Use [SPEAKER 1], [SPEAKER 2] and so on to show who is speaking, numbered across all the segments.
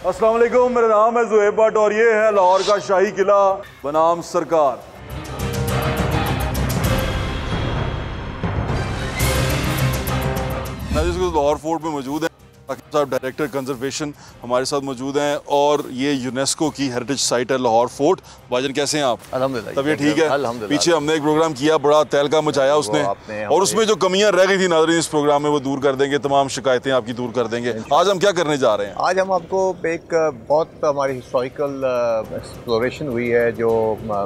[SPEAKER 1] अस्सलाम वालेकुम, मेरा नाम है ज़ुहैब भट्ट और ये है लाहौर का शाही किला बनाम सरकार। मैं जिसको लाहौर फोर्ट में मौजूद है, साहब डायरेक्टर कंजर्वेशन हमारे साथ मौजूद हैं और ये यूनेस्को की हेरिटेज साइट है लाहौर फोर्ट। भाईजान कैसे हैं आप?
[SPEAKER 2] अल्हम्दुलिल्लाह,
[SPEAKER 1] तबीयत ठीक है?
[SPEAKER 2] अल्हम्दुलिल्लाह।
[SPEAKER 1] पीछे हमने एक प्रोग्राम किया, बड़ा तहलका मचाया उसने, और उसमें जो कमियां रह गई थी नाज़रीन इस प्रोग्राम में वो दूर कर देंगे, तमाम शिकायतें आपकी दूर कर देंगे। आज हम क्या करने जा रहे हैं?
[SPEAKER 2] आज हम आपको एक बहुत हमारी हिस्टोरिकल एक्सप्लोरेशन हुई है जो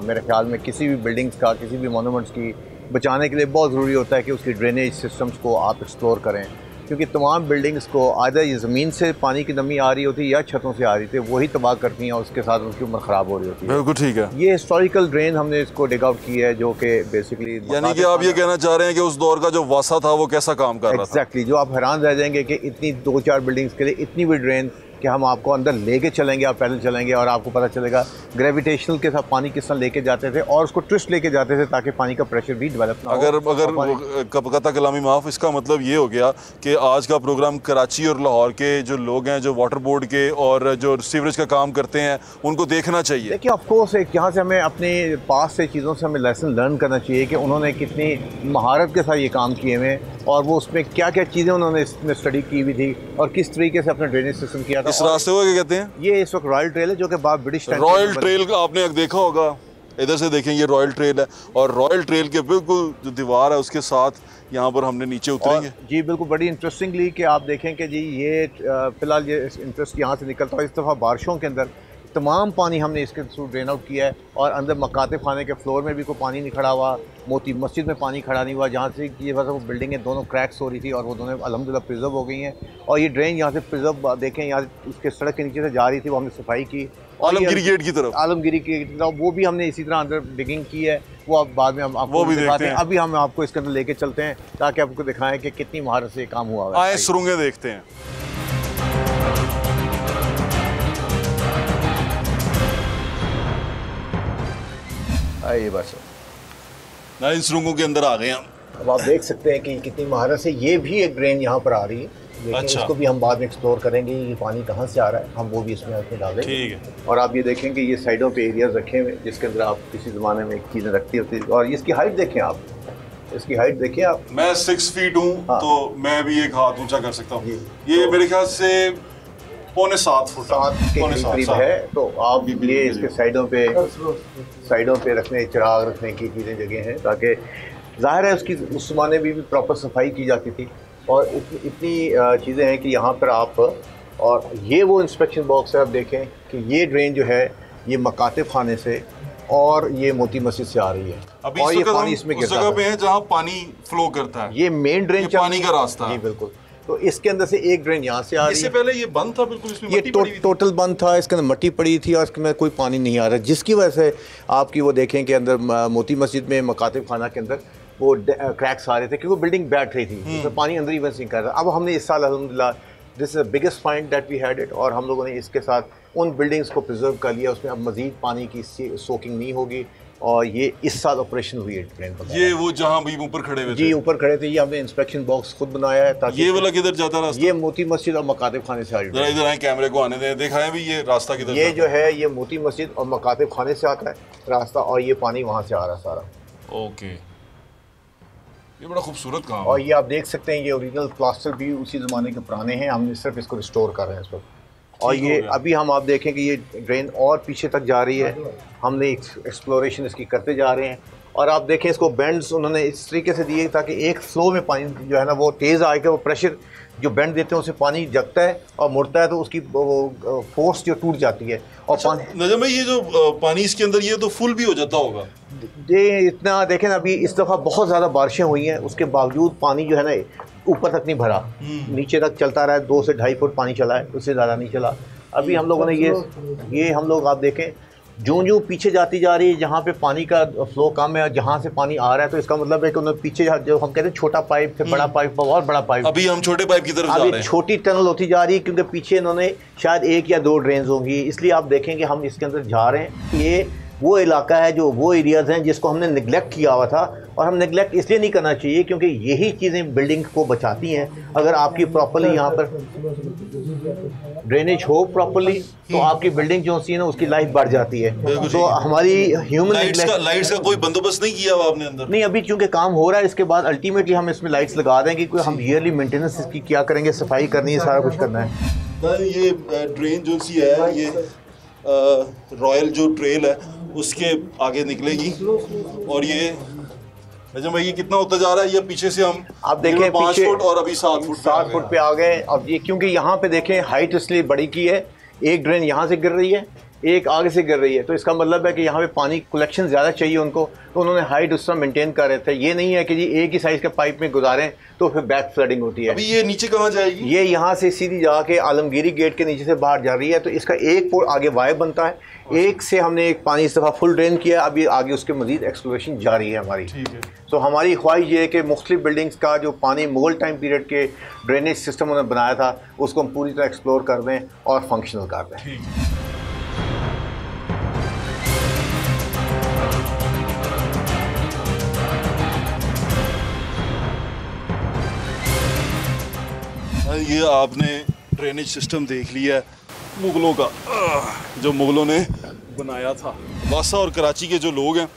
[SPEAKER 2] मेरे ख्याल में किसी भी बिल्डिंग्स का, किसी भी मोनूमेंट्स की बचाने के लिए बहुत ज़रूरी होता है कि उसकी ड्रेनेज सिस्टम्स को आप एक्सप्लोर करें, क्योंकि तमाम बिल्डिंग्स को आधा ये ज़मीन से पानी की नमी आ रही होती है या छतों से आ रही थी, वही तबाह करती हैं और उसके साथ उनकी उम्र ख़राब हो रही होती है।
[SPEAKER 1] बिल्कुल ठीक है।
[SPEAKER 2] ये हिस्टोरिकल ड्रेन हमने इसको डिग आउट की है जो कि बेसिकली,
[SPEAKER 1] यानी कि आप ये कहना चाह रहे हैं कि उस दौर का जो वासा था वो कैसा काम कर रहा था?
[SPEAKER 2] एग्जैक्टली, जो आप हैरान रह जाएंगे कि इतनी 2-4 बिल्डिंग्स के लिए इतनी बड़ी ड्रेन कि हम आपको अंदर लेके चलेंगे, आप पैदल चलेंगे और आपको पता चलेगा ग्रेविटेशनल के साथ पानी किस तरह लेके जाते थे और उसको ट्विस्ट लेके जाते थे ताकि पानी का प्रेशर भी डेवलप ना हो।
[SPEAKER 1] अगर कता कलामी माफ़, इसका मतलब ये हो गया कि आज का प्रोग्राम कराची और लाहौर के जो लोग हैं, जो वाटर बोर्ड के और जो सीवरेज का काम करते हैं, उनको देखना चाहिए।
[SPEAKER 2] देखिए, ऑफकोर्स एक यहाँ से हमें अपने पास से चीज़ों से हमें लेसन लर्न करना चाहिए कि उन्होंने कितनी महारत के साथ ये काम किए हुए और वो उसमें क्या क्या चीज़ें उन्होंने इसमें स्टडी की हुई थी और किस तरीके से अपना ड्रेनेज सिस्टम किया था।
[SPEAKER 1] इस रास्ते को क्या कहते हैं?
[SPEAKER 2] ये इस वक्त रॉयल ट्रेल है जो कि बाद ब्रिटिश
[SPEAKER 1] रॉयल ट्रेल का आपने देखा होगा, इधर से देखें ये रॉयल ट्रेल है और रॉयल ट्रेल के बिल्कुल जो दीवार है उसके साथ यहाँ पर हमने नीचे उतरेंगे।
[SPEAKER 2] जी बिल्कुल, बड़ी इंटरेस्टिंगली कि आप देखें कि जी ये फ़िलहाल ये इंटरेस्ट यहाँ से निकलता है। इस दफ़ा बारिशों के अंदर तमाम पानी हमने इसके थ्रू ड्रेन आउट किया है और अंदर मकाते खाने के फ्लोर में भी कोई पानी नहीं खड़ा हुआ, मोती मस्जिद में पानी खड़ा नहीं हुआ, जहाँ से ये वजह वो बिल्डिंगें दोनों क्रैक्स हो रही थी और वो दोनों अल्हम्दुलिल्लाह प्रिजर्व हो गई हैं। और ये ड्रेन यहाँ से प्रिजर्व देखें, यहाँ उसके सड़क के नीचे से जा रही थी, वो हमने सफाई की।
[SPEAKER 1] आलमगीरी गेट की तरफ,
[SPEAKER 2] आलमगीरी गेट की तरफ वो भी हमने इसी तरह अंदर डिगिंग की है, वो अब बाद में हम आपको भी दिखाते हैं। अभी हम आपको इसके अंदर लेके चलते हैं ताकि आपको दिखाएं कि कितनी महारत से ये काम हुआ है।
[SPEAKER 1] आए सुरंगें देखते हैं।
[SPEAKER 2] आइए बस
[SPEAKER 1] ना, इन सुरंगों के अंदर आ गए हम।
[SPEAKER 2] अब आप देख सकते हैं कि कितनी महारत से ये भी एक ड्रेन यहाँ पर आ रही है।
[SPEAKER 1] अच्छा।
[SPEAKER 2] इसको भी हम बाद में एक्सप्लोर करेंगे, ये पानी कहाँ से आ रहा है, हम वो भी इसमें आके डालेंगे।
[SPEAKER 1] ठीक है।
[SPEAKER 2] और आप ये देखेंगे ये साइडों पे एरियाज रखे हुए जिसके अंदर आप किसी ज़माने में चीज़ें रखती होती थी। और इसकी हाइट देखें आप, इसकी हाइट देखिए आप।
[SPEAKER 1] मैं 6 फीट हूँ। हाँ। तो मैं भी एक हाथ ऊंचा कर सकता हूँ। ये मेरे ख्याल से 6.25 फुट
[SPEAKER 2] 7 के करीब है। तो आप ये इसके साइडों पे रखने, चिराग रखने की चीज़ें जगह हैं ताकि ज़ाहिर है उसकी उस ज़माने में भी प्रॉपर सफाई की जाती थी। और इतनी चीज़ें हैं कि यहाँ पर आप, और ये वो इंस्पेक्शन बॉक्स है, आप देखें कि ये ड्रेन जो है ये मकातिब खाने से और ये मोती मस्जिद से आ रही है।
[SPEAKER 1] अभी
[SPEAKER 2] और ये पानी इसमें
[SPEAKER 1] उस जगह पे है जहाँ पानी फ्लो करता है।
[SPEAKER 2] ये मेन ड्रेन
[SPEAKER 1] पानी का रास्ता है।
[SPEAKER 2] बिल्कुल। तो इसके अंदर से एक ड्रेन यहाँ से आ रही है।
[SPEAKER 1] इससे पहले ये बंद था बिल्कुल, इसमें
[SPEAKER 2] ये टोटल बंद था, इसके अंदर मट्टी पड़ी थी और इसमें कोई पानी नहीं आ रहा, जिसकी वजह से आपकी वो देखें कि अंदर मोती मस्जिद में मकातिब खाना के अंदर वो क्रैक्स आ रहे थे क्योंकि बिल्डिंग बैठ रही थी, उसमें पानी अंदर ही बस नहीं कर रहा। अब हमने इस साल अल्हम्दुलिल्लाह this is the biggest find that we had it, और हम लोगों ने इसके साथ उन बिल्डिंग्स को प्रिजर्व कर लिया, उसमें अब मज़ीद पानी की सोकिंग नहीं होगी। और ये इस साल ऑपरेशन हुई है ट्रेन पर।
[SPEAKER 1] ये वो जहाँ भी ऊपर खड़े हुए थे,
[SPEAKER 2] जी ऊपर खड़े थे, ये हमने इंस्पेक्शन बॉक्स खुद बनाया है ताकि
[SPEAKER 1] ये वाला किधर जाता रास्ता?
[SPEAKER 2] ये मोती मस्जिद और मकातिब खाने से आ रही है।
[SPEAKER 1] इधर आए, कैमरे को आने दें, दिखाएं भी ये रास्ता किधर।
[SPEAKER 2] ये जो है ये मोती मस्जिद और मकातिब खाने से आता है रास्ता, और ये पानी वहाँ से आ रहा सारा।
[SPEAKER 1] ओके, ये बड़ा खूबसूरत काम है।
[SPEAKER 2] और ये आप देख सकते हैं ये ओरिजिनल प्लास्टर भी उसी ज़माने के पुराने हैं, हमने सिर्फ इसको रिस्टोर कर रहे हैं इस वक्त। और ये अभी हम आप देखें कि ये ड्रेन और पीछे तक जा रही है, हमने एक्सप्लोरेशन इसकी करते जा रहे हैं। और आप देखें इसको बेंड्स उन्होंने इस तरीके से दिए ताकि एक फ्लो में पानी जो है ना वो तेज़ आएगा, वो प्रेशर जो बेंड देते हैं उससे पानी जगता है और मुड़ता है तो उसकी फोर्स जो टूट जाती है। और
[SPEAKER 1] अच्छा, नजम भाई ये जो पानी इसके अंदर ये तो फुल भी हो जाता होगा?
[SPEAKER 2] ये इतना देखें ना, अभी इस दफ़ा बहुत ज़्यादा बारिशें हुई हैं, उसके बावजूद पानी जो है ना ऊपर तक नहीं भरा, नीचे तक चलता रहा है। 2 से 2.5 फुट पानी चला है, उससे ज़्यादा नहीं चला। अभी हम लोगों ने ये हम लोग आप देखें जो पीछे जाती जा रही है, जहाँ पे पानी का फ्लो कम है और जहाँ से पानी आ रहा है, तो इसका मतलब है कि उन्होंने पीछे जो हम कहते हैं छोटा पाइप से बड़ा पाइप, बहुत बड़ा पाइप,
[SPEAKER 1] अभी हम छोटे पाइप की तरफ जा रहे हैं।
[SPEAKER 2] छोटी टनल होती जा रही है क्योंकि पीछे इन्होंने शायद 1 या 2 ड्रेन्स होंगी, इसलिए आप देखेंगे हम इसके अंदर जा रहे हैं। ये वो इलाका है, जो वो एरियाज़ हैं जिसको हमने निगलेक्ट किया हुआ था, और हम नेगलेक्ट इसलिए नहीं करना चाहिए क्योंकि यही चीज़ें बिल्डिंग को बचाती हैं। अगर आपकी प्रॉपर्ली यहाँ पर ड्रेनेज हो प्रॉपर्ली तो आपकी बिल्डिंग जो होती है ना उसकी लाइफ बढ़ जाती है। तो हमारी ह्यूमन
[SPEAKER 1] लाइट्स का कोई बंदोबस्त नहीं किया हुआ आपने अंदर?
[SPEAKER 2] नहीं, अभी चूंकि काम हो रहा है, इसके बाद अल्टीमेटली हम इसमें लाइट्स लगा देंगे क्योंकि हम ईयरली मेंटेनेंस इसकी क्या करेंगे, सफाई करनी है, सारा कुछ करना है।
[SPEAKER 1] ये ड्रेन जो सी है ये रॉयल जो ट्रेल है उसके आगे निकलेगी और ये अच्छा भाई ये कितना होता जा रहा है? ये पीछे से हम
[SPEAKER 2] आप देखें
[SPEAKER 1] 5 फुट और अभी 7 फुट
[SPEAKER 2] पे आ गए। अब ये क्योंकि यहाँ पे देखें हाइट इसलिए बड़ी की है, एक ड्रेन यहाँ से गिर रही है, एक आगे से गिर रही है, तो इसका मतलब है कि यहाँ पे पानी कलेक्शन ज़्यादा चाहिए उनको, तो उन्होंने हाइट उस तरह मेंटेन कर रहे थे। ये नहीं है कि जी एक ही साइज़ के पाइप में गुजारें तो फिर बैक फ्लडिंग होती है।
[SPEAKER 1] अभी ये नीचे कहाँ जाएगी?
[SPEAKER 2] ये यहाँ से सीधी जाके आलमगीरी गेट के नीचे से बाहर जा रही है, तो इसका एक फुट आगे वाय बनता है। एक से हमने एक पानी इस दफ़ा फुल ड्रेन किया, अब ये आगे उसके मजीद एक्सप्लोरेशन जारी है हमारी।
[SPEAKER 1] ठीक है।
[SPEAKER 2] तो हमारी ख्वाहिश ये है कि मुख्तलिफ बिल्डिंग्स का जो पानी मुगल टाइम पीरियड के ड्रेनेज सिस्टम उन्होंने बनाया था उसको हम पूरी तरह एक्सप्लोर कर दें और फंक्शनल कर दें।
[SPEAKER 1] ये आपने ड्रेनेज सिस्टम देख लिया है मुगलों का, जो मुगलों ने बनाया था। वासा और कराची के जो लोग हैं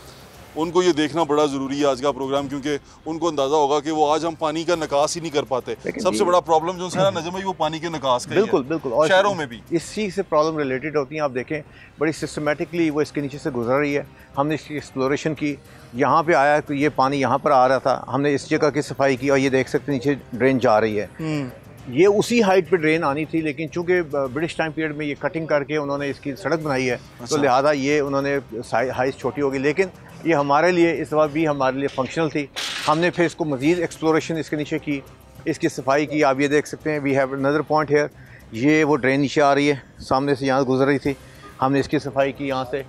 [SPEAKER 1] उनको ये देखना बड़ा ज़रूरी है आज का प्रोग्राम, क्योंकि उनको अंदाज़ा होगा कि वो आज हम पानी का निकास ही नहीं कर पाते। सबसे बड़ा प्रॉब्लम जो है ना नजम भाई वो पानी के निकास का
[SPEAKER 2] बिल्कुल बिल्कुल, और
[SPEAKER 1] शहरों में भी
[SPEAKER 2] इसी से प्रॉब्लम रिलेटेड होती हैं। आप देखें बड़ी सिस्टमेटिकली वो इसके नीचे से गुजर रही है। हमने इसकी एक्सप्लोरेशन की, यहाँ पे आया तो ये पानी यहाँ पर आ रहा था, हमने इस जगह की सफाई की और ये देख सकते नीचे ड्रेन जा रही है। ये उसी हाइट पे ड्रेन आनी थी, लेकिन चूंकि ब्रिटिश टाइम पीरियड में ये कटिंग करके उन्होंने इसकी सड़क बनाई है, तो लिहाजा ये उन्होंने हाइट छोटी होगी, लेकिन ये हमारे लिए इस बार भी हमारे लिए फंक्शनल थी। हमने फिर इसको मज़ीद एक्सप्लोरेशन इसके नीचे की, इसकी सफाई की। आप ये देख सकते हैं we have another point here, ये वो ड्रेन नीचे आ रही है, सामने से यहाँ गुजर रही थी, हमने इसकी सफाई की यहाँ से।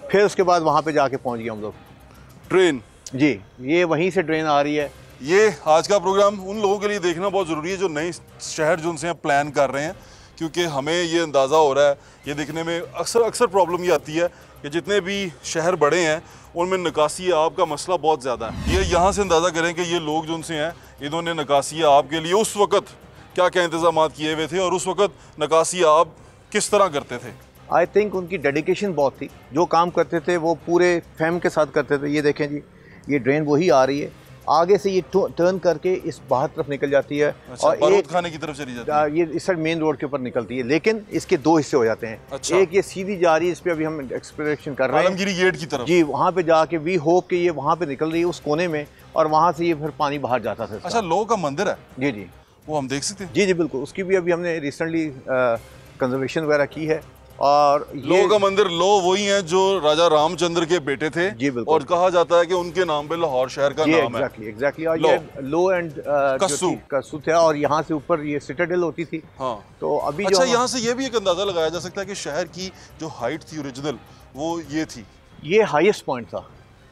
[SPEAKER 2] फिर उसके बाद वहाँ पर जाके पहुँच गए हम लोग।
[SPEAKER 1] ड्रेन
[SPEAKER 2] जी, ये वहीं से ड्रेन आ रही है।
[SPEAKER 1] ये आज का प्रोग्राम उन लोगों के लिए देखना बहुत ज़रूरी है जो नए शहर जो उनसे प्लान कर रहे हैं, क्योंकि हमें ये अंदाज़ा हो रहा है, ये देखने में अक्सर प्रॉब्लम ये आती है कि जितने भी शहर बड़े हैं उनमें निकासी आब का मसला बहुत ज़्यादा है। ये यहाँ से अंदाज़ा करें कि ये लोग जो उनसे हैं इन्होंने निकासी आब के लिए उस वक़्त क्या क्या इंतज़ाम किए हुए थे और उस वक़्त निकासी आब किस तरह करते थे।
[SPEAKER 2] आई थिंक उनकी डेडिकेशन बहुत थी, जो काम करते थे वो पूरे फैम के साथ करते थे। ये देखें जी, ये ड्रेन वही आ रही है, आगे से ये टर्न करके इस बाहर तरफ निकल जाती है।
[SPEAKER 1] अच्छा, और एक खाने की तरफ चली जाती है।
[SPEAKER 2] ये इस साइड मेन रोड के ऊपर निकलती है, लेकिन इसके दो हिस्से हो जाते हैं।
[SPEAKER 1] अच्छा।
[SPEAKER 2] एक ये सीधी जा रही है, इस पे अभी हम एक्सप्लोरेशन कर रहे हैं
[SPEAKER 1] आलमगीरी गेट की तरफ।
[SPEAKER 2] जी, वहाँ पे जाके वी होप कि ये वहाँ पे निकल रही है उस कोने में, और वहाँ से ये फिर पानी बाहर जाता था।
[SPEAKER 1] अच्छा, लो का मंदिर है?
[SPEAKER 2] जी जी,
[SPEAKER 1] वो हम देख सकते हैं।
[SPEAKER 2] जी जी बिल्कुल, उसकी भी अभी हमने रिसेंटली कंजर्वेशन वगैरह की है। और
[SPEAKER 1] लो का मंदिर, लो वही है जो राजा रामचंद्र के बेटे थे।
[SPEAKER 2] जी बिल्कुल,
[SPEAKER 1] और कहा जाता है कि उनके नाम पे लाहौर शहर का नाम है।
[SPEAKER 2] एग्जैक्टली। और ये लो एंड कस्सू था, और यहाँ से ऊपर ये सिटाडेल होती थी।
[SPEAKER 1] हाँ,
[SPEAKER 2] तो अभी
[SPEAKER 1] अच्छा, यहाँ से ये भी एक अंदाजा लगाया जा सकता है कि शहर की जो हाइट थी ओरिजिनल वो ये थी,
[SPEAKER 2] ये हाईएस्ट पॉइंट था।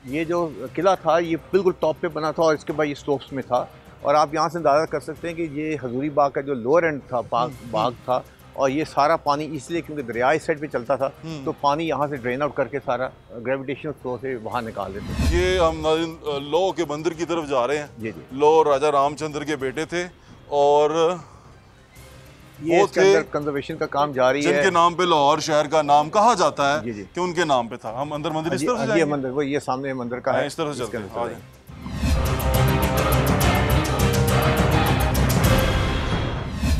[SPEAKER 2] ये जो किला था ये बिल्कुल टॉप पे बना था और इसके बाद ये स्लोप्स में था। और आप यहाँ से अंदाज़ा कर सकते हैं कि ये हजूरी बाग का जो लोअर एंड था बाग था, और ये सारा पानी इसलिए क्योंकि दरिया इस साइड पे चलता था, तो पानी यहाँ से ड्रेन आउट करके सारा ग्रेविटेशनल फ्लो से वहाँ निकाल देते थे।
[SPEAKER 1] ये हम लो के मंदिर की तरफ जा रहे हैं।
[SPEAKER 2] जी जी,
[SPEAKER 1] लो राजा रामचंद्र के बेटे थे और
[SPEAKER 2] ये इसके अंदर कंजर्वेशन का काम जारी है,
[SPEAKER 1] जिनके नाम पे लाहौर शहर का नाम कहा जाता है।
[SPEAKER 2] जी जी,
[SPEAKER 1] कि उनके नाम पे था। हम अंदर मंदिर इस तरफ से
[SPEAKER 2] जाएंगे। मंदिर वो ये सामने मंदिर का है,
[SPEAKER 1] इस तरफ से चलते हैं।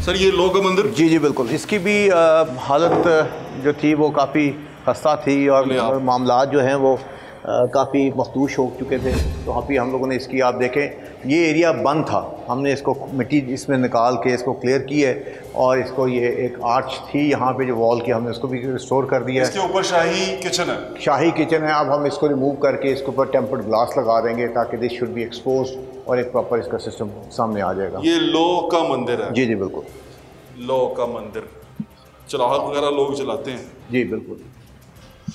[SPEAKER 1] सर, ये लो का मंदिर?
[SPEAKER 2] जी जी बिल्कुल, इसकी भी हालत जो थी वो काफ़ी खस्ता थी और मामलात जो हैं वो काफ़ी मखदूश हो चुके थे। तो अभी हम लोगों ने इसकी, आप देखें ये एरिया बंद था, हमने इसको मिट्टी इसमें निकाल के इसको क्लियर की है, और इसको ये एक आर्च थी यहाँ पे जो वॉल की, हमने इसको भी रिस्टोर कर दिया है।
[SPEAKER 1] इसके ऊपर शाही किचन है।
[SPEAKER 2] शाही किचन है। अब हम इसको रिमूव करके इसके ऊपर टेम्पर्ड ग्लास लगा देंगे ताकि दिस शुड बी एक्सपोज और एक प्रॉपर इसका सिस्टम सामने आ जाएगा।
[SPEAKER 1] ये लो का मंदिर है?
[SPEAKER 2] जी जी बिल्कुल,
[SPEAKER 1] लो का मंदिर चलाहट वगैरह लोग चलाते हैं।
[SPEAKER 2] जी बिल्कुल।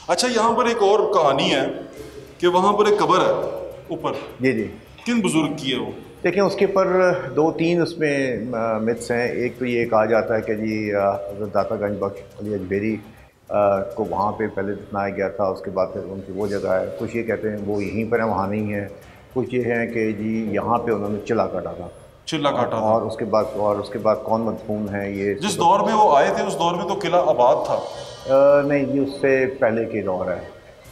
[SPEAKER 1] अच्छा, यहाँ पर एक और कहानी है कि वहाँ पर एक कब्र है ऊपर।
[SPEAKER 2] जी जी,
[SPEAKER 1] किन बुजुर्ग की है वो?
[SPEAKER 2] देखिए उसके ऊपर दो तीन उसमें मिथ्स हैं। एक तो ये कहा जाता है कि जी हज़रत दाता गंज बख्श अली अजमेरी को वहाँ पे पहले दफनाया गया था, उसके बाद फिर उनकी वो जगह है। कुछ ये कहते हैं वो यहीं पर है, वहाँ नहीं है। कुछ ये हैं कि जी यहाँ पे उन्होंने चिल्ला काटा था,
[SPEAKER 1] चिल्ला काटा था।
[SPEAKER 2] और उसके बाद कौन मरहूम है ये,
[SPEAKER 1] जिस दौर में वो आए थे उस दौर में तो किला आबाद था।
[SPEAKER 2] नहीं जी, उससे पहले के दौर है,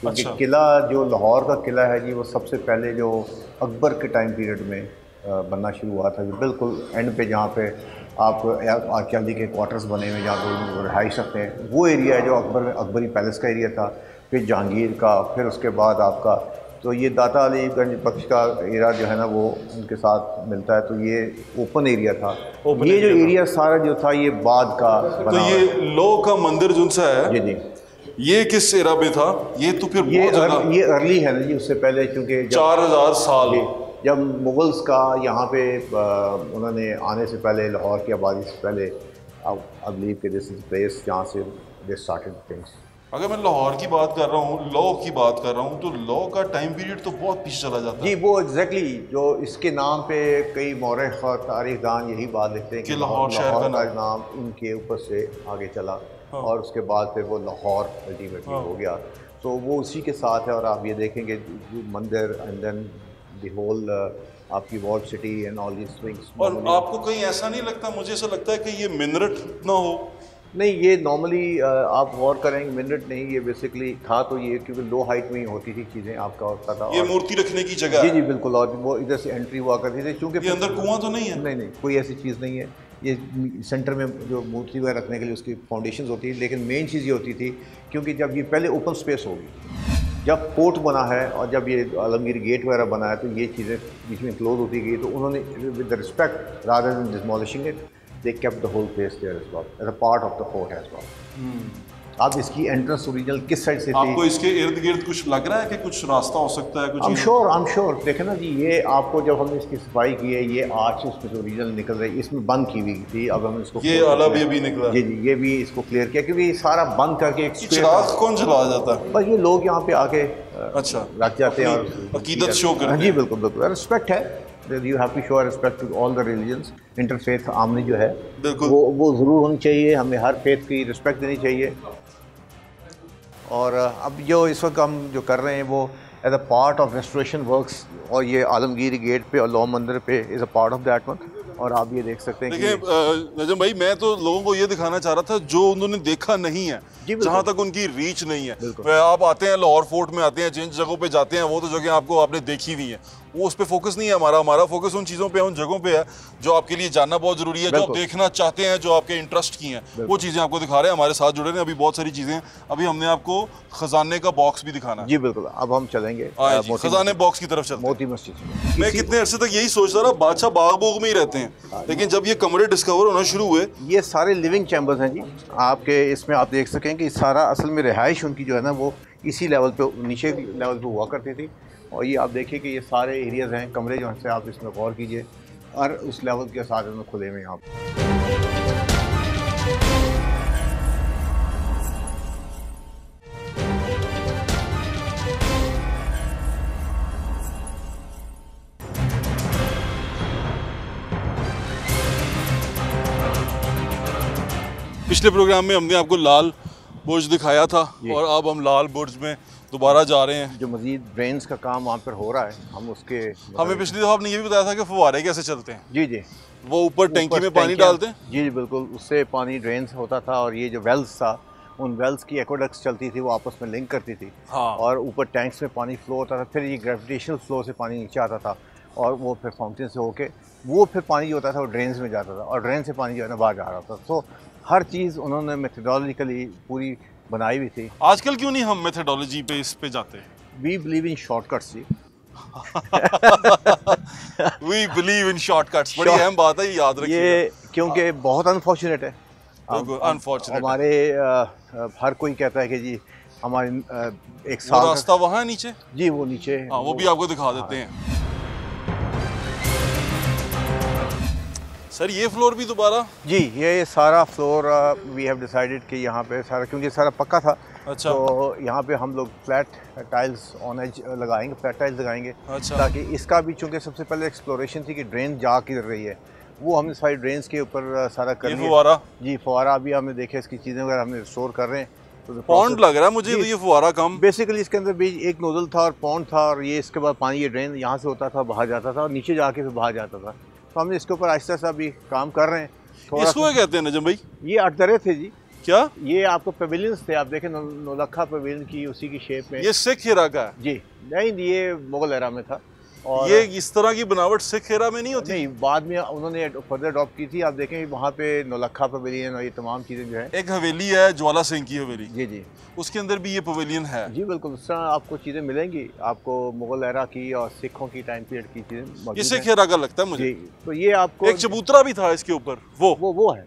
[SPEAKER 2] क्योंकि
[SPEAKER 1] अच्छा।
[SPEAKER 2] किला जो लाहौर का किला है जी, वो सबसे पहले जो अकबर के टाइम पीरियड में बनना शुरू हुआ था, बिल्कुल एंड पे जहाँ पे आप आर्कियालॉजी के क्वार्टर्स बने हुए जहाँ पे रहाइश सकते हैं, वो एरिया है जो अकबरी पैलेस का एरिया था, फिर जहांगीर का, फिर उसके बाद आपका तो ये दाता अलीगंज बख्श का एरिया जो है ना वो उनके साथ मिलता है, तो ये ओपन एरिया था। ये जो एरिया सारा जो था ये बाद का
[SPEAKER 1] तो
[SPEAKER 2] बना
[SPEAKER 1] ये लो का मंदिर जो सा है
[SPEAKER 2] जी जी,
[SPEAKER 1] ये किस एरा में था? ये तो फिर
[SPEAKER 2] ये अर्ली है ना जी, उससे पहले क्योंकि
[SPEAKER 1] 4000 साल।
[SPEAKER 2] जब मुगल्स का यहाँ पे उन्होंने आने से पहले, लाहौर की आबादी से पहले, आई बिलीव कि दिस इज प्लेस जहाँ से दे स्टार्टेड थिंग्स।
[SPEAKER 1] अगर मैं लाहौर की बात कर रहा हूँ, लॉ की बात कर रहा हूँ, तो लॉ का टाइम पीरियड तो बहुत पीछे चला जाता है
[SPEAKER 2] जी। वो एग्जैक्टली जो इसके नाम पे कई मौरख और तारीखदान यही बात लिखते हैं कि
[SPEAKER 1] लाहौर शहर का
[SPEAKER 2] नाम इनके ऊपर से आगे चला।
[SPEAKER 1] हाँ।
[SPEAKER 2] और उसके बाद फिर वो लाहौर अल्टीमेटली हो गया, तो वो उसी के साथ है। और आप ये देखेंगे मंदिर एंड देन द होल आपकी wall city and all these things.
[SPEAKER 1] और आपको कहीं ऐसा नहीं लगता, मुझे ऐसा लगता है कि ये मिनरट ना हो?
[SPEAKER 2] नहीं, ये नॉर्मली आप गौर करेंगे मिनट नहीं, ये बेसिकली था तो ये क्योंकि लो हाइट में ही होती थी चीज़ें, आपका होता था।
[SPEAKER 1] ये मूर्ति रखने की जगह
[SPEAKER 2] जी
[SPEAKER 1] है।
[SPEAKER 2] जी बिल्कुल, और वो इधर से एंट्री हुआ करती थी क्योंकि
[SPEAKER 1] ये अंदर कुआं तो नहीं है?
[SPEAKER 2] नहीं, कोई ऐसी चीज़ नहीं है। ये सेंटर में जो मूर्ति वगैरह रखने के लिए उसकी फाउंडेशंस होती है, लेकिन मेन चीज़ ये होती थी क्योंकि जब ये पहले ओपन स्पेस होगी, जब फोर्ट बना है और जब ये आलमगीर गेट वगैरह बना है, तो ये चीज़ें बीच में क्लोज होती गई, तो उन्होंने with the respect rather than demolishing it, they kept the whole place there as well as a part of the fort as well। अब इसकी एंट्रेंस ओरिजिनल किस साइड से थी?
[SPEAKER 1] आपको इसके इर्द गिर्द कुछ लग रहा है कि कुछ रास्ता हो सकता है? कुछ
[SPEAKER 2] I'm sure देखें ना जी, ये आपको जब हमने इसकी सफाई की है, ये आर्च उसमें से ओरिजिनल निकल रही है, इसमें बंद की हुई थी, अब हम इसको
[SPEAKER 1] ये अलग ये भी निकला।
[SPEAKER 2] जी जी, ये भी इसको क्लियर किया क्योंकि ये सारा बंद करके एक
[SPEAKER 1] चिराग कौन जलाया जाता है?
[SPEAKER 2] बस ये लोग यहाँ पे आके
[SPEAKER 1] अच्छा
[SPEAKER 2] रख जाते हैं और
[SPEAKER 1] अकीदत शो करते हैं।
[SPEAKER 2] जी बिल्कुल बिल्कुल, रिस्पेक्ट है, you have to show respect to all the religions. Interfaith आमनी जो है वो ज़रूर होनी चाहिए, हमें हर फेथ की रिस्पेक्ट देनी चाहिए। और अब जो इस वक्त हम जो कर रहे हैं वो as a part of restoration works, और ये आलमगीर गेट पे और लौ मंदिर पे is a part of that one. और आप ये देख सकते हैं।
[SPEAKER 1] देखिए नजम भाई, मैं तो लोगों को ये दिखाना चाह रहा था जो उन्होंने देखा नहीं है, जहाँ तक उनकी रीच नहीं है। आप आते हैं लाहौर फोर्ट में, आते हैं जिन जगहों पे जाते हैं, वो तो जगह आपको आपने देखी हुई है, वो उस पर फोकस नहीं है हमारा फोकस उन चीज़ों पे है, उन जगहों पे है जो आपके लिए जानना बहुत ज़रूरी है, जो आप देखना चाहते हैं, जो आपके इंटरेस्ट की हैं, वो चीज़ें आपको दिखा रहे हैं। हमारे साथ जुड़े हैं अभी बहुत सारी चीज़ें। अभी हमने आपको खजाने का बॉक्स भी दिखाना है।
[SPEAKER 2] जी बिल्कुल, अब हम चलेंगे
[SPEAKER 1] खजाने बॉक्स की तरफ चलते हैं।
[SPEAKER 2] मोती मस्जिद।
[SPEAKER 1] मैं कितने अरसे तक यही सोच रहा था, बादशाह बाग बोग में ही रहते हैं, लेकिन जब ये कमरे डिस्कवर होना शुरू हुए,
[SPEAKER 2] ये सारे लिविंग चैम्बर्स हैं जी आपके। इसमें आप देख सकें कि सारा असल में रिहाइश उनकी जो है ना वो इसी लेवल पे, नीचे लेवल पे हुआ करती थी। और ये आप देखिए कि ये सारे एरियाज़ हैं, कमरे जो हैं, आप इसमें गौर कीजिए, और उस लेवल के साथ में खुले में यहाँ
[SPEAKER 1] पिछले प्रोग्राम में हमने आपको लाल बुर्ज दिखाया था और अब हम लाल बुर्ज में दोबारा जा रहे हैं।
[SPEAKER 2] जो मजीद ड्रेन्स का काम वहाँ पर हो रहा है, हम उसके
[SPEAKER 1] हमें पिछली दफ़ा आपने ये भी बताया था कि फुवारे कैसे चलते हैं।
[SPEAKER 2] जी जी,
[SPEAKER 1] वो ऊपर टैंकी में पानी डालते हैं।
[SPEAKER 2] जी जी बिल्कुल, उससे पानी ड्रेन्स होता था, और ये जो वेल्स था, उन वेल्स की एक्वाडक्ट्स चलती थी, वो आपस में लिंक करती थी।
[SPEAKER 1] हाँ।
[SPEAKER 2] और ऊपर टैंक्स में पानी फ्लो होता था, फिर ये ग्रेविटेशनल फ्लो से पानी नीचे आता था, और वो फिर फाउंटेन से होके वो फिर पानी जो होता था वो ड्रेन्स में जाता था, और ड्रेन से पानी जो है ना बाहर जा रहा था। तो हर चीज़ उन्होंने मेथडोलॉजिकली पूरी बनाई हुई थी।
[SPEAKER 1] आजकल क्यों नहीं हम मेथडोलॉजी पे इस पे जाते हैं?
[SPEAKER 2] वी बिलीव इन शॉर्टकट्स जी।
[SPEAKER 1] वी बिलीव इन शॉर्टकट्स, बड़ी अहम बात है, ये याद रखिए।
[SPEAKER 2] ये क्योंकि बहुत अनफॉर्चुनेट है,
[SPEAKER 1] अनफॉर्चुनेट
[SPEAKER 2] हमारे हर कोई कहता है कि जी हमारे एक साल
[SPEAKER 1] रास्ता वहाँ है नीचे।
[SPEAKER 2] जी वो नीचे,
[SPEAKER 1] हाँ, वो भी आपको दिखा देते हैं। सर ये फ्लोर भी दोबारा?
[SPEAKER 2] जी, ये सारा फ्लोर वी हैव डिसाइडेड कि यहाँ पे सारा, क्योंकि सारा पक्का था।
[SPEAKER 1] अच्छा।
[SPEAKER 2] तो यहाँ पे हम लोग फ्लैट टाइल्स ऑन एज लगाएंगे, फ्लैट टाइल्स लगाएंगे।
[SPEAKER 1] अच्छा।
[SPEAKER 2] ताकि इसका भी, चूँकि सबसे पहले एक्सप्लोरेशन थी कि ड्रेन जा किधर रही है, वो हमने सारी ड्रेन्स के ऊपर सारा कर लिया।
[SPEAKER 1] फुवारा?
[SPEAKER 2] जी, फुवारा भी हमने देखे, इसकी चीज़ें वगैरह हमने स्टोर कर रहे हैं,
[SPEAKER 1] पॉन्ड लग रहा है मुझे, तो ये फुवारा कम।
[SPEAKER 2] बेसिकली इसके अंदर भी एक नोजल था और पॉन्ड था, और ये इसके बाद पानी ये ड्रेन यहाँ से होता था, बाहर जाता था और नीचे जाके फिर बाहर जाता था। तो हमने इसके ऊपर आहिस्ता आहिस्ता अभी काम कर रहे हैं।
[SPEAKER 1] इसको क्या कहते हैं नजम भाई?
[SPEAKER 2] ये अटदरे थे जी।
[SPEAKER 1] क्या
[SPEAKER 2] ये आपको पवेलियंस थे, आप देखें नौलखा पवेलियन की उसी की शेप में।
[SPEAKER 1] ये सिख हिरा का है
[SPEAKER 2] जी नहीं, ये मुगल एरा में था। और
[SPEAKER 1] ये इस तरह की बनावट सिख हिरा में नहीं होती?
[SPEAKER 2] नहीं, बाद में उन्होंने फर्दर अडॉप्ट की थी। आप देखें वहाँ पे नौलखा पवेलियन और ये तमाम चीज़ें जो है।
[SPEAKER 1] एक हवेली है ज्वाला सिंह की हवेली,
[SPEAKER 2] जी जी,
[SPEAKER 1] उसके अंदर भी ये पवेलियन है।
[SPEAKER 2] जी बिल्कुल, उस तरह आपको चीज़ें मिलेंगी, आपको मुगल एरा की और सिखों की टाइम पीरियड की चीज़ें मौजूद
[SPEAKER 1] ये सिख
[SPEAKER 2] हैं।
[SPEAKER 1] हिरा का लगता है मुझे।
[SPEAKER 2] जी, तो ये आपको
[SPEAKER 1] एक चबूतरा भी था इसके ऊपर,
[SPEAKER 2] वो है,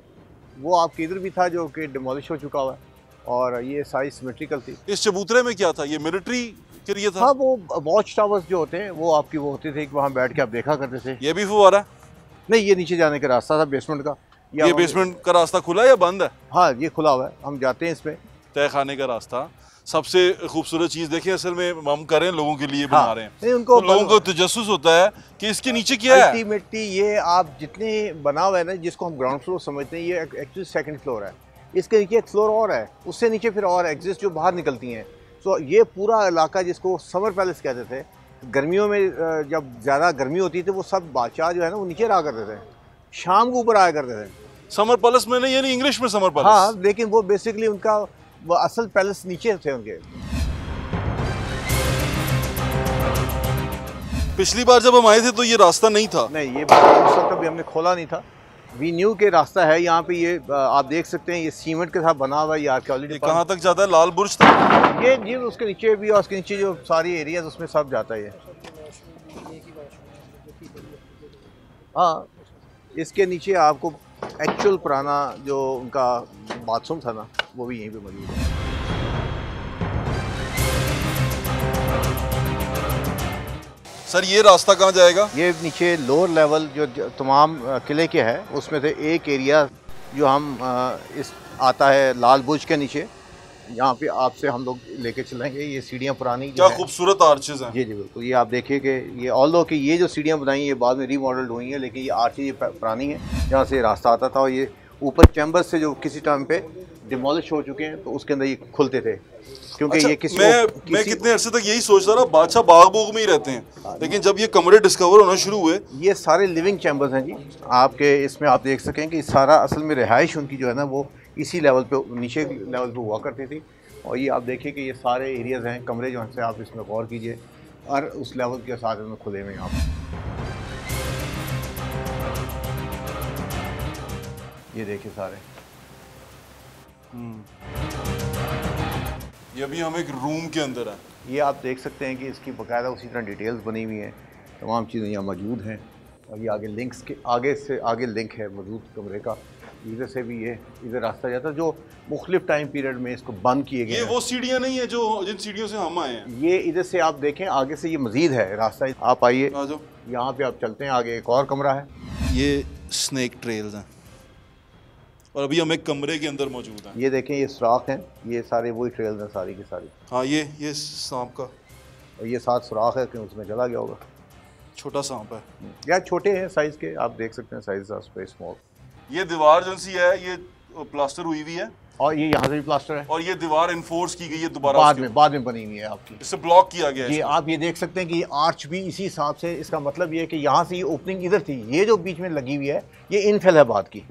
[SPEAKER 2] वो आपके इधर भी था जो कि डिमोलिश हो चुका हुआ है, और ये सारी सिमेट्रिकल थी।
[SPEAKER 1] इस चबूतरे में क्या था? ये मिलिट्री के लिए था?
[SPEAKER 2] हाँ, वो वॉच टावर्स जो होते हैं वो आपकी वो होते थे कि वहाँ बैठ के आप देखा करते थे।
[SPEAKER 1] ये भी फुवारा है?
[SPEAKER 2] नहीं, ये नीचे जाने का रास्ता था बेसमेंट का।
[SPEAKER 1] ये बेसमेंट का रास्ता खुला है या बंद है?
[SPEAKER 2] हाँ, ये खुला हुआ है, हम जाते हैं इसमें।
[SPEAKER 1] तय खाने का रास्ता। सबसे खूबसूरत चीज़ देखिए, असल में हम करें लोगों के लिए
[SPEAKER 2] हाँ,
[SPEAKER 1] बना रहे हैं,
[SPEAKER 2] नहीं, उनको
[SPEAKER 1] तो लोगों को तजस्सुस होता है कि इसके नीचे क्या है।
[SPEAKER 2] अल्टीमेटली ये आप जितने बना हुआ है ना, जिसको हम ग्राउंड फ्लोर समझते हैं, ये एक्चुअली सेकंड फ्लोर है। इसके नीचे एक फ्लोर और है, उससे नीचे फिर और एग्जिस्ट जो बाहर निकलती हैं। तो ये पूरा इलाका जिसको समर पैलेस कहते थे, गर्मियों में जब ज़्यादा गर्मी होती थी वो सब बादशाह जो है ना वो नीचे रहा करते थे, शाम को ऊपर आया करते थे।
[SPEAKER 1] समर पैलेस में नहीं, यानी इंग्लिश में समर पैलेस।
[SPEAKER 2] हाँ, लेकिन वो बेसिकली उनका वो असल पैलेस नीचे थे उनके।
[SPEAKER 1] पिछली बार जब हम आए थे तो ये रास्ता नहीं था।
[SPEAKER 2] नहीं, ये उस वक्त अभी हमने खोला नहीं था। वी न्यू के रास्ता है यहाँ पे। ये आप देख सकते हैं, ये सीमेंट के साथ बना हुआ है। ये आर्कियोलॉजी
[SPEAKER 1] कहाँ तक जाता है? लाल बुर्ज तक?
[SPEAKER 2] ये उसके नीचे भी, और उसके नीचे जो सारी एरियाज उसमें सब जाता है ये। हाँ, इसके नीचे आपको एक्चुअल पुराना जो उनका बाथरूम था ना, वो भी यहीं पे मौजूद है।
[SPEAKER 1] सर ये रास्ता कहाँ जाएगा?
[SPEAKER 2] ये नीचे लोअर लेवल जो तमाम किले के है, उसमें से एक एरिया जो हम इस आता है लाल बुर्ज के नीचे, यहाँ पे आपसे हम लोग लेके चलेंगे। ये सीढ़ियाँ पुरानी
[SPEAKER 1] क्या खूबसूरत आर्चेज हैं।
[SPEAKER 2] जी जी बिल्कुल, ये आप देखिए कि ये ऑल्दो कि ये जो सीढ़ियाँ बनाई ये बाद में रीमॉडल्ड हुई हैं, लेकिन ये आर्चेज ये पुरानी है, जहाँ से रास्ता आता था। और ये ऊपर चैम्बर्स से जो किसी टाइम पे डिमोलिश हो चुके हैं, तो उसके अंदर ये खुलते थे, क्योंकि
[SPEAKER 1] अच्छा,
[SPEAKER 2] ये किसी
[SPEAKER 1] मैं कितने अरसे तक यही सोचता रहा, बादशाह बाग बोग में ही रहते हैं, लेकिन जब ये कमरे डिस्कवर होना शुरू हुए।
[SPEAKER 2] ये सारे लिविंग चैम्बर्स हैं जी आपके। इसमें आप देख सकें कि सारा असल में रिहाइश उनकी जो है ना वो इसी लेवल पे, नीचे लेवल पे हुआ करती थी। और ये आप देखिए कि ये सारे एरियाज़ हैं, कमरे जो हैं, आप इसमें गौर कीजिए, और उस लेवल के साथ में खुले हुए यहाँ पर। ये देखिए सारे।
[SPEAKER 1] ये अभी हम एक रूम के अंदर हैं।
[SPEAKER 2] ये आप देख सकते हैं कि इसकी बाकायदा उसी तरह डिटेल्स बनी हुई हैं, तमाम चीज़ें यहाँ मौजूद हैं। और ये आगे लिंक्स के आगे से आगे लिंक है मौजूद कमरे का। इधर से भी ये इधर रास्ता जाता है, जो मुख्तलिफ टाइम पीरियड में इसको बंद किए गए।
[SPEAKER 1] ये वो सीढ़ियाँ नहीं है जो जिन सीढ़ियों से हम आए हैं?
[SPEAKER 2] ये इधर से आप देखें, आगे से ये मजीद है रास्ता। आप आइए,
[SPEAKER 1] आ जाओ,
[SPEAKER 2] यहाँ पे आप चलते हैं, आगे एक और कमरा है।
[SPEAKER 1] ये स्नेक ट्रेल्स हैं, और अभी हम एक कमरे के अंदर मौजूद हैं।
[SPEAKER 2] ये देखें, ये सुराख हैं, ये सारे वही ट्रेल्स हैं सारी की सारी।
[SPEAKER 1] हाँ, ये सांप का,
[SPEAKER 2] और ये 7 सुराख है कि उसमें चला गया होगा।
[SPEAKER 1] छोटा सांप है
[SPEAKER 2] या छोटे हैं साइज़ के, आप देख सकते हैं, साइज वेरी स्मॉल।
[SPEAKER 1] ये दीवार जो सी है ये प्लास्टर हुई हुई है,
[SPEAKER 2] और ये यहाँ से भी प्लास्टर है,
[SPEAKER 1] और ये दीवार इन्फोर्स की गई है दोबारा
[SPEAKER 2] बाद में बनी हुई है आपकी।
[SPEAKER 1] इससे ब्लॉक किया गया है
[SPEAKER 2] ये आप ये देख सकते हैं कि ये आर्च भी इसी हिसाब से, इसका मतलब ये है कि यहाँ से ये ओपनिंग इधर थी, ये जो बीच में लगी हुई है ये इनफिल है बाद की।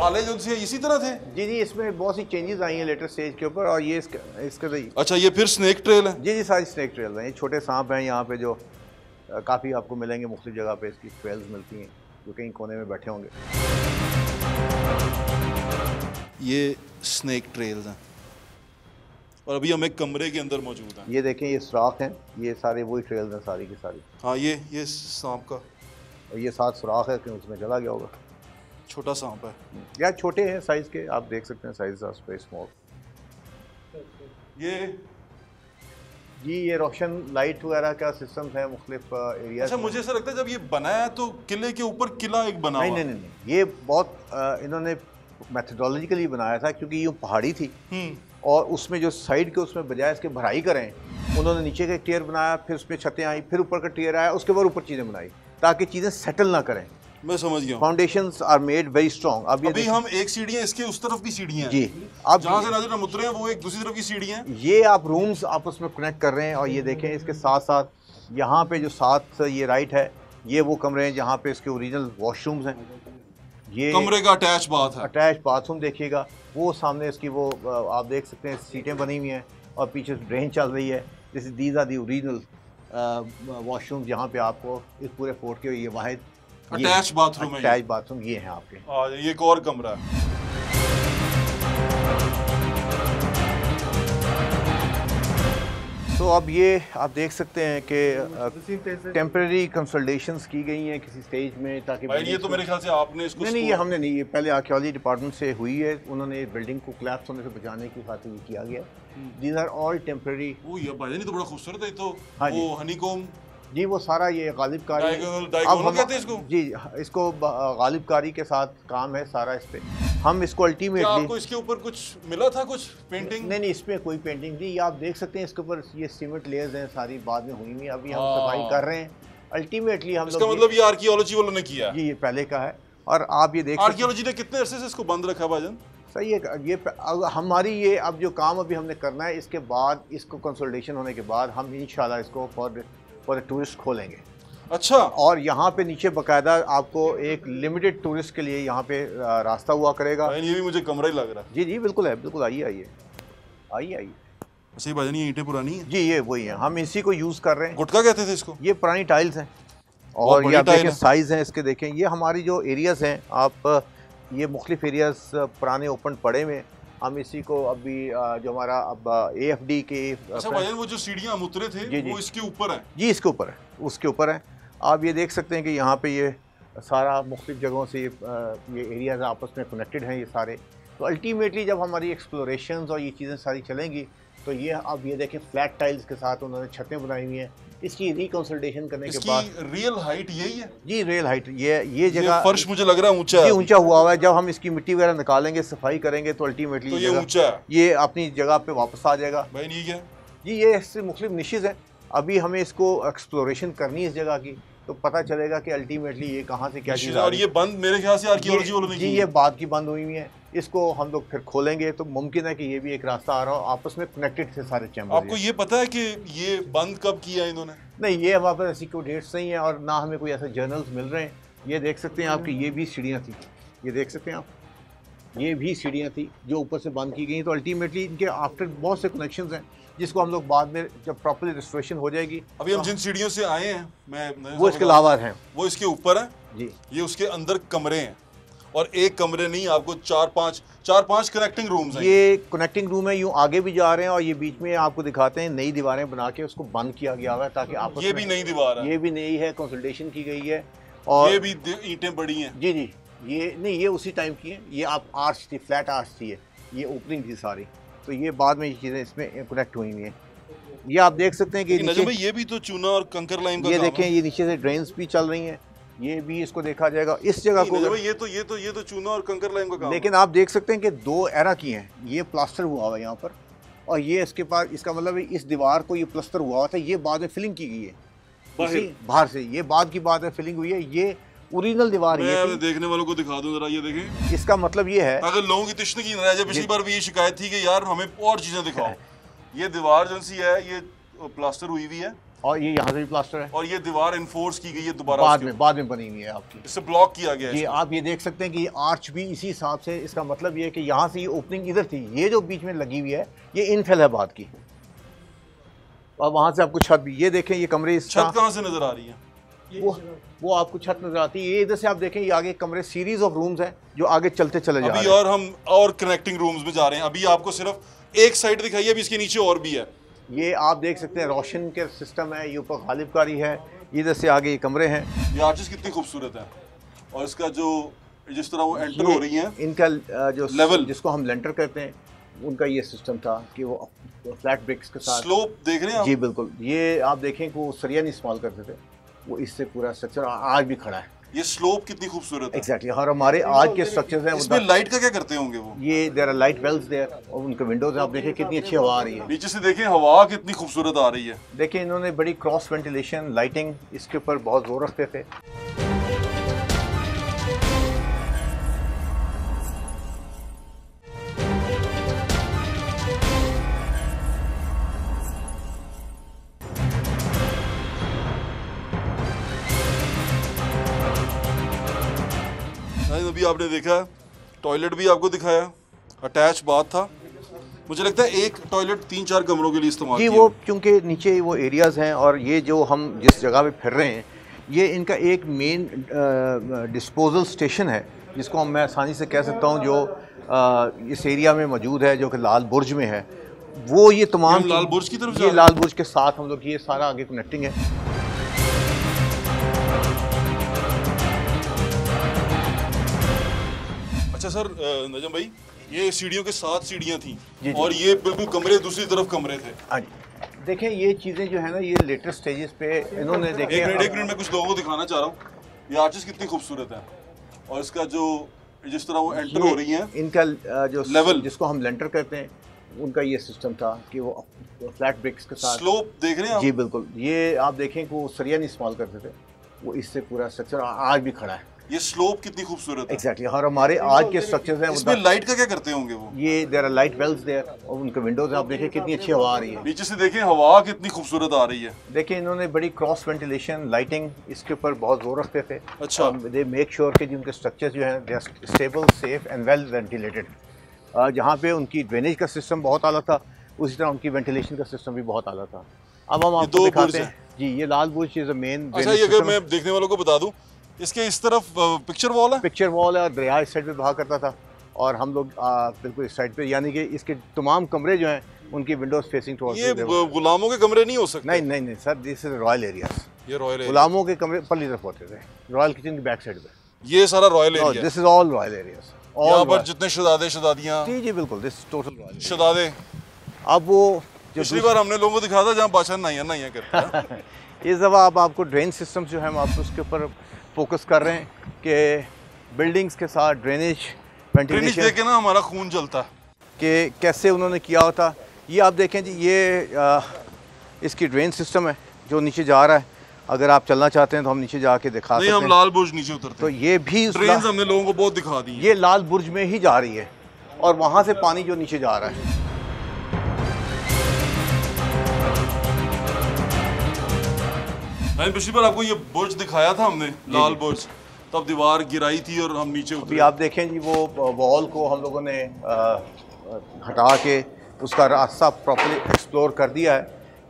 [SPEAKER 1] आले जो थे इसी तरह थे?
[SPEAKER 2] जी जी, इसमें बहुत सी चेंजेस आई हैं लेटर स्टेज के ऊपर। और ये इसका
[SPEAKER 1] अच्छा, ये फिर स्नेक ट्रेल है?
[SPEAKER 2] जी जी, सारी स्नेक ट्रेल्स हैं। ये छोटे सांप हैं यहाँ पे जो काफ़ी आपको मिलेंगे, मुख्तलिफ जगह पे इसकी ट्रेल्स मिलती हैं, जो कहीं कोने में बैठे होंगे।
[SPEAKER 1] ये स्नेक ट्रेल्स हैं, और अभी हम एक कमरे के अंदर मौजूद हैं।
[SPEAKER 2] ये देखें, ये सुराख हैं, ये सारे वही ट्रेल्स हैं सारी की सारी।
[SPEAKER 1] हाँ, ये सांप का,
[SPEAKER 2] और ये 7 सुराख है कि उसमें चला गया होगा।
[SPEAKER 1] छोटा सांप है
[SPEAKER 2] या छोटे हैं साइज़ के, आप देख सकते हैं, साइज वेरी स्मॉल। जी ये रोशन लाइट वगैरह का सिस्टम है मुख्तलिफ एरिया।
[SPEAKER 1] अच्छा, मुझे ऐसा लगता है जब ये बनाया तो किले के ऊपर किला एक बना
[SPEAKER 2] नहीं
[SPEAKER 1] हुआ।
[SPEAKER 2] नहीं नहीं, ये बहुत इन्होंने मैथडोलॉजिकली बनाया था, क्योंकि ये पहाड़ी थी और उसमें जो साइड के उसमें बजाय इसके भराई करें, उन्होंने नीचे का टियर बनाया, फिर उसमें छतें आई, फिर ऊपर का टियर आया, उसके बाद ऊपर चीज़ें बनाई ताकि चीज़ें सेटल ना करें।
[SPEAKER 1] मैं समझ गया।
[SPEAKER 2] Foundations are made very strong.
[SPEAKER 1] अभी हम एक सीढ़ियाँ, इसके उस तरफ भी सीढ़ियाँ
[SPEAKER 2] जी,
[SPEAKER 1] हैं,
[SPEAKER 2] आप
[SPEAKER 1] जहाँ से नाज़रीन हम उतरे हैं वो एक दूसरी तरफ की सीढ़ियाँ हैं।
[SPEAKER 2] ये आप रूम्स आपस में कनेक्ट कर रहे हैं, और ये देखें इसके साथ साथ यहाँ पे जो साथ ये राइट है, ये वो कमरे हैं जहाँ पे इसके ओरिजिनल वॉशरूम्स हैं। ये
[SPEAKER 1] कमरे का अटैच बाथ है।
[SPEAKER 2] अटैच बाथरूम देखिएगा, वो सामने इसकी वो आप देख सकते हैं सीटें बनी हुई हैं और पीछे ड्रेन चल रही है। जैसे these are the original washroom, जहाँ पे आपको इस पूरे फोर्ट के ये वाहिद
[SPEAKER 1] अटैच बाथरूम है।
[SPEAKER 2] अटैच बाथरूम ये हैं आपके।
[SPEAKER 1] ये एक और कमरा है।
[SPEAKER 2] तो अब ये आप देख सकते हैं कि टेम्परेरी कंसल्टेशंस की गई हैं किसी स्टेज में, ताकि
[SPEAKER 1] भाई ये तो मेरे ख्याल से आपने इसको
[SPEAKER 2] नहीं ये हमने नहीं, ये पहले आर्कियोलॉजी डिपार्टमेंट से हुई है, उन्होंने बिल्डिंग को कोलैप्स होने से बचाने की खातिर ये किया गया। These are all temporary.
[SPEAKER 1] वो ये भाईजान, ये तो बड़ा खूबसूरत है। तो
[SPEAKER 2] हाँ
[SPEAKER 1] वो हनीकॉम
[SPEAKER 2] जी, वो सारा ये गालिब कारी
[SPEAKER 1] डायगोनल कहते हैं इसको।
[SPEAKER 2] जी, इसको गालिब कारी के साथ काम है सारा इस पे। हम इसको अल्टीमेटली,
[SPEAKER 1] आपको इसके ऊपर कुछ मिला था, कुछ पेंटिंग?
[SPEAKER 2] नहीं इसमें कोई पेंटिंग नहीं। ये आप देख सकते हैं इसके ऊपर ये सीमेंट लेयर्स हैं, सारी बाद में हुई हुई। अभी हम सफाई कर रहे हैं। अल्टीमेटली हम
[SPEAKER 1] इसका मतलब ये आर्कियोलॉजी वालों ने किया
[SPEAKER 2] जी, ये पहले का है। और आप ये देख
[SPEAKER 1] आर्कियोलॉजी ने कितने अरसे से इसको बंद रखा है भाईजान?
[SPEAKER 2] सही है। ये हमारी ये अब जो काम अभी हमने करना है, इसके बाद इसको कंसल्टेशन होने के बाद हम इंशाल्लाह इसको फॉर टूरिस्ट खोलेंगे।
[SPEAKER 1] अच्छा।
[SPEAKER 2] और यहाँ पे नीचे बकायदा आपको एक लिमिटेड टूरिस्ट के लिए यहाँ पे रास्ता हुआ करेगा।
[SPEAKER 1] ये भी मुझे कमरा ही लग रहा है।
[SPEAKER 2] जी जी बिल्कुल है, बिल्कुल। आइए आइए आइए आइए।
[SPEAKER 1] सही भाईजान, ये ईंटें पुरानी हैं?
[SPEAKER 2] जी ये वही है, हम इसी को यूज़ कर रहे हैं।
[SPEAKER 1] गुटका कहते थे इसको?
[SPEAKER 2] ये पुरानी टाइल्स हैं और ये आप देखें साइज़ हैं इसके, देखें ये हमारी जो एरियाज़ हैं, आप ये मुख्तलिफ एरियाज़ पुराने ओपन पड़े में, हम इसी को अभी जो हमारा अब AFD के।
[SPEAKER 1] अच्छा भाईजान, वो जो सीढ़ियाँ हम उतरे थे वो इसके ऊपर है?
[SPEAKER 2] जी इसके ऊपर है, उसके ऊपर है। आप ये देख सकते हैं कि यहाँ पे ये सारा मुख्तलिफ जगहों से ये एरियाज़ आपस में कनेक्टेड हैं ये सारे। तो अल्टीमेटली जब हमारी एक्सप्लोरेशंस और ये चीज़ें सारी चलेंगी, तो ये अब ये देखें फ्लैट टाइल्स के साथ उन्होंने छतें बनाई हुई हैं। इसकी रिकंसल्टेशन करने के बाद
[SPEAKER 1] रियल हाइट यही है?
[SPEAKER 2] जी रियल हाइट ये जगह,
[SPEAKER 1] फर्श मुझे लग रहा है ऊंचा है।
[SPEAKER 2] ऊंचा हुआ हुआ है। जब हम इसकी मिट्टी वगैरह निकालेंगे, सफाई करेंगे, तो अल्टीमेटली
[SPEAKER 1] ये ऊंचा है,
[SPEAKER 2] ये अपनी जगह पे वापस आ जाएगा।
[SPEAKER 1] भाई नहीं क्या
[SPEAKER 2] जी, ये इससे मुख्तलिफ निशेज़ हैं। अभी हमें इसको एक्सप्लोरेशन करनी है इस जगह की, तो पता चलेगा कि अल्टीमेटली ये कहाँ से क्या चीज़।
[SPEAKER 1] और ये बंद मेरे ख्याल से आर्कियोलॉजी वालों ने की।
[SPEAKER 2] जी ये बाद की बंद हुई है। इसको हम लोग फिर खोलेंगे तो मुमकिन है कि ये भी एक रास्ता आ रहा हो, आपस में कनेक्टेड थे सारे चैम्बर।
[SPEAKER 1] आपको ये पता है कि ये बंद कब किया है इन्होंने?
[SPEAKER 2] नहीं, ये हमारे पास ऐसी कोई डेट्स नहीं है और ना हमें कोई ऐसे जर्नल्स मिल रहे हैं। ये देख सकते हैं आपकी, ये भी सीढ़ियाँ थी, ये देख सकते हैं आप, ये भी सीढ़ियाँ थी जो ऊपर से बंद की गई। तो अल्टीमेटली इनके आफ्टर बहुत से कनेक्शंस हैं, जिसको हम लोग बाद में जब प्रॉपर्ली रिस्टोरेशन हो जाएगी।
[SPEAKER 1] अभी हम जिन सीढ़ियों से आए हैं, मैं
[SPEAKER 2] वो इसके अलावा हैं,
[SPEAKER 1] वो इसके ऊपर है
[SPEAKER 2] जी।
[SPEAKER 1] ये उसके अंदर कमरे हैं, और एक कमरे नहीं, आपको चार पांच कनेक्टिंग रूम्स हैं।
[SPEAKER 2] ये कनेक्टिंग रूम है, यूँ आगे भी जा रहे हैं और ये बीच में आपको दिखाते हैं नई दीवारें बना के उसको बंद किया गया हुआ है, ताकि आपस
[SPEAKER 1] ये भी नई दीवार है,
[SPEAKER 2] ये भी नई है, कंसल्टेशन की गई है। और
[SPEAKER 1] ये भी ईंटें बड़ी हैं।
[SPEAKER 2] जी जी, ये नहीं, ये उसी टाइम की है। ये आप आर्च थी, फ्लैट आर्च थी, ये ओपनिंग थी सारी। तो ये बाद में ये चीज़ें इसमें कनेक्ट हुई हुई हैं। ये आप देख सकते हैं कि
[SPEAKER 1] नीचे भाई ये भी तो चूना और कंकर लाइम का
[SPEAKER 2] ये
[SPEAKER 1] काम
[SPEAKER 2] देखें, ये नीचे से ड्रेन्स भी चल रही हैं। ये भी इसको देखा जाएगा इस जगह को।
[SPEAKER 1] ये तो चूना और कंकर लाइम का काम।
[SPEAKER 2] लेकिन आप देख सकते हैं कि दो एरा की हैं। ये प्लास्टर हुआ हुआ है यहाँ पर, और ये इसके पास, इसका मतलब है इस दीवार को ये प्लास्टर हुआ हुआ था, ये बाद में फिलिंग की गई है बाहर से। ये बाद की बात है, फिलिंग हुई है। ये ओरिजिनल दीवार है।
[SPEAKER 1] मैं देखने वालों को दिखा दूं जरा, ये देखें।
[SPEAKER 2] इसका मतलब ये है,
[SPEAKER 1] अगर लोगों की तशनीकी न रह जाए, पिछली बार भी ये शिकायत थी कि यार हमें और चीजें दिखाओ। ये दीवार जो सी है ये प्लास्टर हुई हुई है,
[SPEAKER 2] और ये यहाँ से भी प्लास्टर है,
[SPEAKER 1] और ये दीवार इन्फोर्स की गई है दोबारा
[SPEAKER 2] बाद में बनी हुई है आपकी।
[SPEAKER 1] इससे ब्लॉक किया गया है।
[SPEAKER 2] ये आप ये देख सकते हैं कि ये आर्च भी इसी हिसाब से। इसका मतलब ये है कि यहाँ से ये ओपनिंग इधर थी, ये जो बीच में लगी हुई है ये इनफिल है बाद की, और वहाँ से आपको छत भी, ये देखें ये कमरे,
[SPEAKER 1] छत कहाँ से नजर आ रही है?
[SPEAKER 2] वो आपको छत नजर आती है। ये इधर से आप देखें, ये आगे कमरे, सीरीज ऑफ रूम्स हैं जो आगे चलते चले जा रहे हैं।
[SPEAKER 1] अभी और हम और कनेक्टिंग रूम्स में जा रहे हैं। अभी आपको सिर्फ एक साइड दिखाई है, अभी इसके नीचे और भी है।
[SPEAKER 2] ये आप देख सकते हैं रोशन के सिस्टम है, ये ऊपर गालिबकारी है, इधर से आगे ये कमरे हैं।
[SPEAKER 1] ये आर्चेस कितनी खूबसूरत है, और इसका जो जिस तरह वो एंटर हो रही है,
[SPEAKER 2] इनका जो
[SPEAKER 1] लेवल
[SPEAKER 2] जिसको हम लेंटर कहते हैं, उनका ये सिस्टम था कि वो फ्लैट ब्रिक्स के साथ
[SPEAKER 1] स्लोप देख रहे हैं आप?
[SPEAKER 2] जी बिल्कुल, ये आप देखें कि वो सरिया नहीं इस्तेमाल करते थे, वो इससे पूरा स्ट्रक्चर आज भी खड़ा है।
[SPEAKER 1] ये स्लोप कितनी खूबसूरत है।
[SPEAKER 2] एग्जैक्टली और हमारे आज के स्ट्रक्चर्स हैं
[SPEAKER 1] इसमें लाइट का क्या करते होंगे वो?
[SPEAKER 2] ये there are light wells there और उनके विंडोज आप देखें कितनी अच्छी हवा आ रही है।
[SPEAKER 1] नीचे से देखें हवा कितनी खूबसूरत आ रही है।
[SPEAKER 2] देखिए इन्होंने बड़ी क्रॉस वेंटिलेशन लाइटिंग इसके ऊपर बहुत जोर रखते थे।
[SPEAKER 1] अभी आपने देखा टॉयलेट भी आपको दिखाया, अटैच बाथ था। मुझे लगता है एक टॉयलेट 3-4 कमरों के लिए इस्तेमाल
[SPEAKER 2] जी
[SPEAKER 1] किया।
[SPEAKER 2] वो क्योंकि नीचे वो एरियाज़ हैं और ये जो हम जिस जगह पे फिर रहे हैं ये इनका एक मेन डिस्पोजल स्टेशन है जिसको मैं आसानी से कह सकता हूँ जो इस एरिया में मौजूद है जो कि लाल बुर्ज में है। वो ये तमाम
[SPEAKER 1] लाल बुर्ज की तरफ जा
[SPEAKER 2] ये
[SPEAKER 1] रहे हैं?
[SPEAKER 2] लाल बुर्ज के साथ हम लोग ये सारा आगे कनेक्टिंग है।
[SPEAKER 1] अच्छा सर, नजम भाई ये सीढ़ियों के 7 सीढ़ियाँ थी
[SPEAKER 2] जी।
[SPEAKER 1] और ये बिल्कुल कमरे दूसरी तरफ कमरे थे।
[SPEAKER 2] हाँ जी, देखें ये चीज़ें जो है ना ये लेटेस्ट स्टेजेस पे इन्होंने
[SPEAKER 1] एक मिनट मैं कुछ लोगों को दिखाना चाह रहा हूँ। ये आर्चेस कितनी खूबसूरत है और इसका जो जिस तरह वो एंटर हो रही हैं,
[SPEAKER 2] इनका जो
[SPEAKER 1] लेवल
[SPEAKER 2] जिसको हम लेंटर कहते हैं उनका ये सिस्टम था कि वो फ्लैट ब्रिक्स के साथ
[SPEAKER 1] स्लोप देख रहे हैं आप?
[SPEAKER 2] जी बिल्कुल, ये आप देखें कि वो सरिया नहीं इस्तेमाल करते थे, वो इससे पूरा स्ट्रक्चर आज भी खड़ा है।
[SPEAKER 1] ये स्लोप कितनी खूबसूरत है।
[SPEAKER 2] एग्जैक्टली और हमारे आज के स्ट्रक्चर्स हैं
[SPEAKER 1] इसमें लाइट का क्या करते होंगे वो?
[SPEAKER 2] ये there are light wells there और उनके विंडोज आप देखें कितनी अच्छी हवा आ रही है।
[SPEAKER 1] नीचे से देखें हवा कितनी खूबसूरत आ रही है।
[SPEAKER 2] देखिए इन्होंने बड़ी क्रॉस वेंटिलेशन लाइटिंग इसके ऊपर बहुत जोर रखते थे।
[SPEAKER 1] अच्छा।
[SPEAKER 2] दे मेक श्योर कि जिनके स्ट्रक्चर्स जो हैं they are stable safe and well ventilated. जहाँ पे उनकी ड्रेनेज का सिस्टम बहुत आला था उसी तरह उनकी वेंटिलेशन का सिस्टम भी बहुत आला था। अब हम आपको दिखाते हैं जी, ये लाल बुर्ज इज अ मेन।
[SPEAKER 1] अच्छा, ये अगर मैं देखने वालों को बता दूं, इसके इस तरफ पिक्चर वॉल है।
[SPEAKER 2] पिक्चर वॉल है और दरिया इस साइड पे बहा करता था और हम लोग बिल्कुल इस साइड पे, यानी कि इसके तमाम कमरे जो हैं उनकी विंडोज फेसिंग टुवर्ड्स
[SPEAKER 1] ये गुलामों के कमरे नहीं हो सकते।
[SPEAKER 2] नहीं sir, this is royal areas.
[SPEAKER 1] ये रॉयल एरिया,
[SPEAKER 2] गुलामों के कमरे परली तरफ होते थे, रॉयल किचन की बैक साइड पे।
[SPEAKER 1] ये सारा royal area.
[SPEAKER 2] This is all royal areas.
[SPEAKER 1] यहाँ पर जितने शहजादे शहजादियाँ,
[SPEAKER 2] जी जी बिल्कुल, दिस टोटल रॉयल
[SPEAKER 1] शहजादे।
[SPEAKER 2] अब वो जो
[SPEAKER 1] पिछली बार हमने लोगों को दिखाया था जहाँ बादशाह नाइयाँ करते हैं।
[SPEAKER 2] इस दफ़ा अब आपको ड्रेन सिस्टम जो है हम आपको उसके ऊपर फोकस कर रहे हैं कि बिल्डिंग्स के साथ ड्रेनेज वेंटिलेशन
[SPEAKER 1] देख के ना हमारा खून जलता है
[SPEAKER 2] कि कैसे उन्होंने किया होता। ये आप देखें जी, ये इसकी ड्रेन सिस्टम है जो नीचे जा रहा है। अगर आप चलना चाहते हैं तो हम नीचे जाके दिखा सकते हैं।
[SPEAKER 1] हम लाल बुर्ज नीचे उतरते
[SPEAKER 2] तो ये भी
[SPEAKER 1] ट्रेन हमने लोगों को बहुत दिखा दी है।
[SPEAKER 2] ये लाल बुर्ज में ही जा रही है और वहाँ से पानी जो नीचे जा रहा है।
[SPEAKER 1] पिछली बार आपको ये बुर्ज दिखाया था हमने, लाल बुर्ज, तब दीवार गिराई थी और हम नीचे उतरे।
[SPEAKER 2] अभी आप देखें जी, वो वॉल को हम लोगों ने हटा के उसका रास्ता प्रॉपर्ली एक्सप्लोर कर दिया है।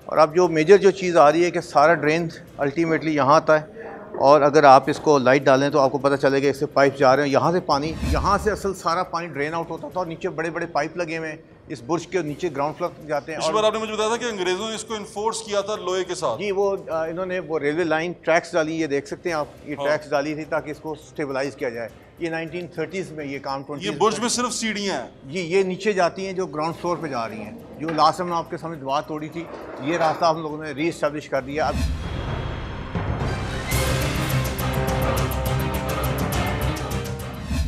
[SPEAKER 2] और अब जो मेजर जो चीज़ आ रही है कि सारा ड्रेन अल्टीमेटली यहाँ आता है और अगर आप इसको लाइट डालें तो आपको पता चलेगा इससे पाइप जा रहे हैं, यहाँ से पानी, यहाँ से असल सारा पानी ड्रेन आउट होता था और नीचे बड़े बड़े पाइप लगे हुए हैं इस बुर्ज के नीचे ग्राउंड फ्लोर तक जाते हैं।
[SPEAKER 1] इस बार आपने मुझे बताया था कि अंग्रेजों ने इसको इन्फोर्स किया था लोहे के साथ।
[SPEAKER 2] जी, वो इन्होंने वो रेलवे लाइन ट्रैक्स डाली, ये देख सकते हैं आप, ये ट्रैक्स डाली थी ताकि इसको स्टेबलाइज किया जाए। ये 1930s में ये काम 20।
[SPEAKER 1] ये बुर्ज में सिर्फ सीढ़ियाँ हैं
[SPEAKER 2] जी, ये नीचे जाती हैं जो ग्राउंड फ्लोर पे जा रही हैं। जो लास्ट में आपके सामने दीवार तोड़ी थी, ये रास्ता हम लोगों ने री एस्टेब्लिश कर दिया। अब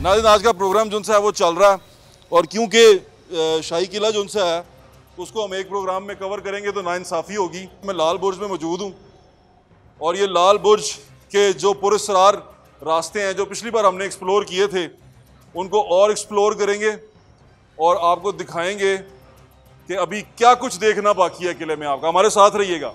[SPEAKER 1] नाज़रीन, आज का प्रोग्राम जो है वो चल रहा है और क्योंकि शाही किला जो है उसको हम एक प्रोग्राम में कवर करेंगे तो नाइंसाफ़ी होगी। मैं लाल बुर्ज में मौजूद हूँ और ये लाल बुर्ज के जो पुरस्कार रास्ते हैं जो पिछली बार हमने एक्सप्लोर किए थे उनको और एक्सप्लोर करेंगे और आपको दिखाएंगे कि अभी क्या कुछ देखना बाकी है किले में। आपका हमारे साथ रहिएगा।